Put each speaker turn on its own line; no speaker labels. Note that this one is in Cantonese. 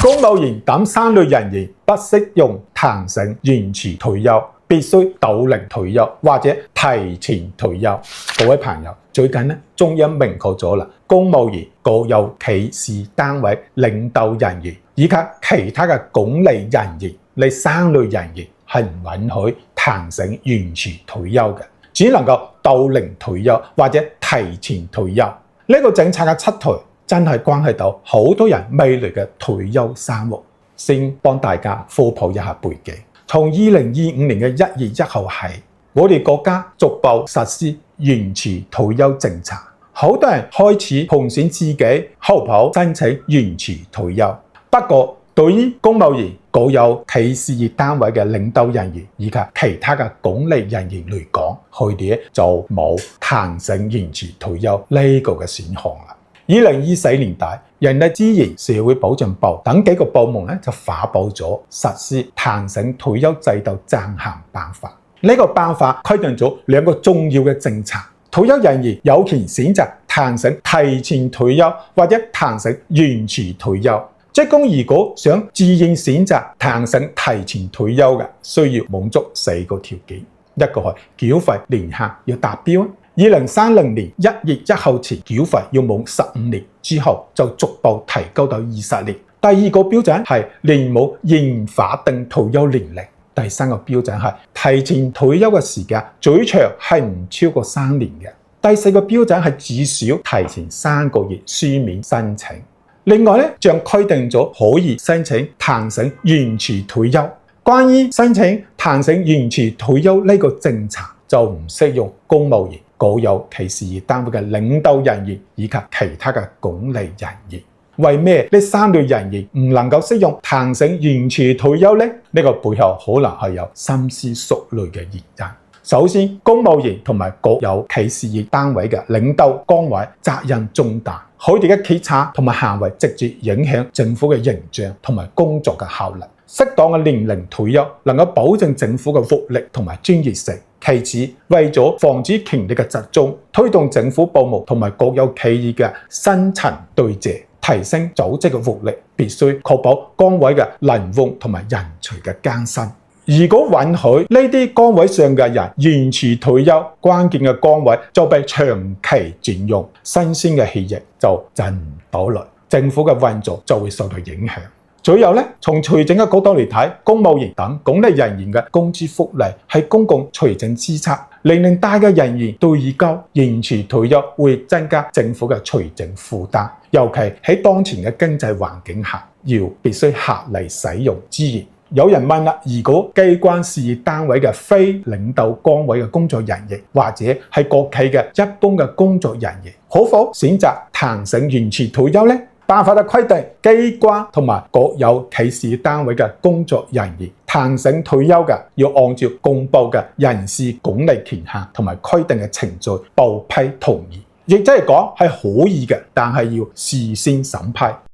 公務員等3類人員不適用彈性延遲退休，必須到齡退休或者提前退休。各位朋友，最近呢，中央明確咗啦，公務員、國有企事單位領導人員以及其他嘅管理人員呢3類人員係唔允許彈性延遲退休嘅，只能夠到齡退休或者提前退休。呢個政策嘅出台真係關係到好多人未來嘅退休生活。先幫大家科普一下背景。從2025年嘅1月1號起，我哋國家逐步實施延遲退休政策，好多人開始盤算自己可否申請延遲退休。不過，對於公務員、國有企事業單位嘅領導人員以及其他嘅管理人員嚟講，佢哋就冇彈性延遲退休呢個嘅選項啦。2024年底，人力資源社會保障部等幾個部門咧就發布咗實施彈性退休制度暫行辦法。呢個辦法規定咗2個重要嘅政策：退休人員有權選擇彈性提前退休或者彈性延遲退休。職工如果想自願選擇彈性提前退休嘅，需要滿足4個條件。一個係繳費年限要達標，2030年1月1號前繳費要滿15年，之後就逐步提高到20年。第二個標準係年滿現法定退休年齡。第三個標準係提前退休嘅時間最長係唔超過3年嘅。第四個標準係至少提前3個月書面申請。另外咧，仲規定咗可以申請彈性延遲退休。關於申請彈性延遲退休呢個政策，就唔適用公務員、國有企事業單位嘅領導人員以及其他嘅管理人員。為咩呢3類人員唔能夠適用彈性延遲退休呢？呢個背後可能係有深思熟慮嘅原因。首先，公務員同埋國有企事業單位嘅領導崗位責任重大，佢哋嘅決策同埋行為直接影響政府嘅形象同埋工作嘅效率。適當嘅年齡退休能夠保證政府嘅活力同埋專業性。其次，為咗防止權力嘅集中，推動政府部門同埋國有企業嘅新陳對接，提升組織嘅活力，必須確保崗位嘅輪換同埋人才嘅更新。如果允許呢啲崗位上嘅人延遲退休，關鍵嘅崗位就被長期佔用，新鮮嘅血液就進唔到來，政府嘅運作就會受到影響。最後咧，從財政嘅角度嚟睇，公務員等管理人員嘅工資福利係公共財政支出，年齡大嘅人員對已高延遲退休會增加政府嘅財政負擔，尤其喺當前嘅經濟環境下，必須合理使用資源。有人問啦，如果機關事業單位嘅非領導崗位嘅工作人員，或者係國企嘅一般嘅工作人員，可否選擇彈性延遲退休呢？辦法嘅規定，機關同埋國有企事業單位嘅工作人員彈性退休嘅，要按照公布嘅人事管理權限同埋規定嘅程序報批同意，亦即係講係可以嘅，但係要事先審批。